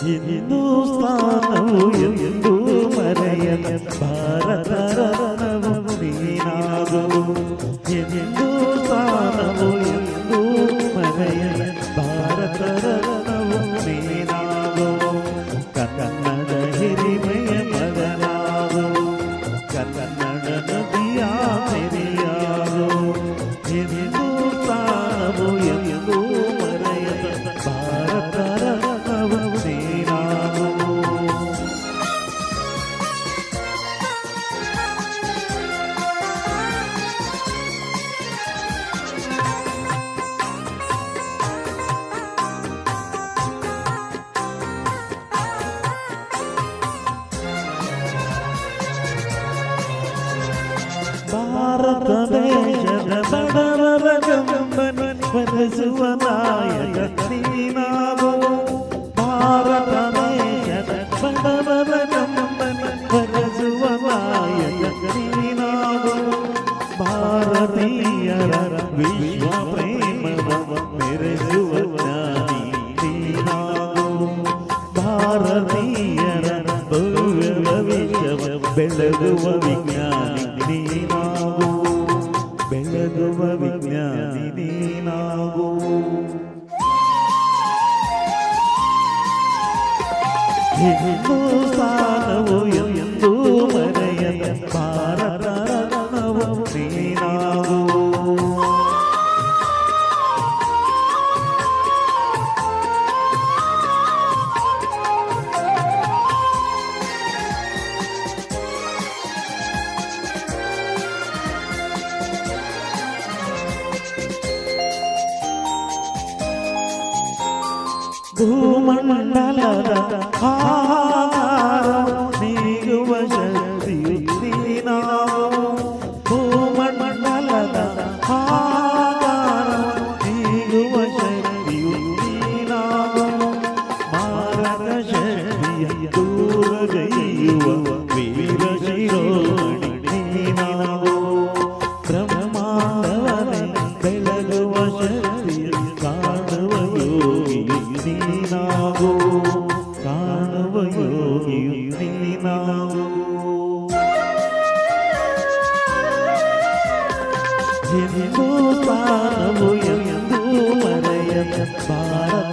ಹಿಂದೂಸ್ತಾನವು ಎಂದು ಮರೆಯದ ಭಾರತ ರತ್ನವು ನೀನಾಗು. ಹಿಂದೂಸ್ತಾನವು ಎಂದು ಮರೆಯದ ಭಾರತ ರತ್ನವು ನೀನಾಗು. ಕನ್ನಡ ಹಿರಿಮೆಯ ಮಗನಾಗು, ಕನ್ನಡ ನದಿಯ ಹಿರಿಯಾಗು. ಹಿಂದೂಸ್ತಾನವು ಎಂದು ಮರೆಯದ ಭಾರತ ರತ್ನವು ನೀನಾಗು. ಭಾರತ ದೇಶದ ಬಡವರ ಗಂಬನ ವರಿಸುವ ನಾಯಕ ನೀನಾಗು. ಭಾರತ ದೇಶದ ಬಡವರ ಗಂಬನ ವರಿಸುವ ನಾಯಕ ನೀನಾಗು. ಭಾರತೀಯರ ವಿಶ್ವ ಪ್ರೇಮವ ಮೆರೆಸುವ ಜ್ಞಾನಿ ನೀನಾಗು. ಭಾರತೀಯರ ಭವ್ಯ ಭವಿಷ್ಯವ ಬೆಳಗುವ ವಿಜ್ಞಾನಿ ನೀನಾಗು. ಬೆಳಗುವ ವಿಜ್ಞಾನಿ ನೀನಾಗು. ಹಿಂದೂಸ್ತಾನವು ಎಂದು ಮರೆಯದ ಭಾರತ ರತ್ನವು ನೀನಾಗು. ಭೂಮಂಡಲದ ಆಹಾರ ನೀಗುವ ಶಕ್ತಿಯು ನೀನಾಗು. ಭೂಮಂಡಲದ ಆಹಾರ ನೀಗುವ ಶಕ್ತಿಯು ನೀನಾಗು. ಮಾರಕ ಶಕ್ತಿಯ ದೂರಗೈಯುವ ವೀರ ಶಿರೋಮಣಿ ನೀನಾಗು. ಬ್ರಹ್ಮಾಂಡವನೇ ಬೆಳಗುವ ಶಕ್ತಿಯ ಕಾಣುವ ಯೋಗಿಯು ನೀನಾಗು. ಕಾಣುವ ಯೋಗಿಯು ನೀನಾಗು. ಹಿಂದೂಸ್ತಾನವು ಎಂದು ಮರೆಯದ ಭಾರತ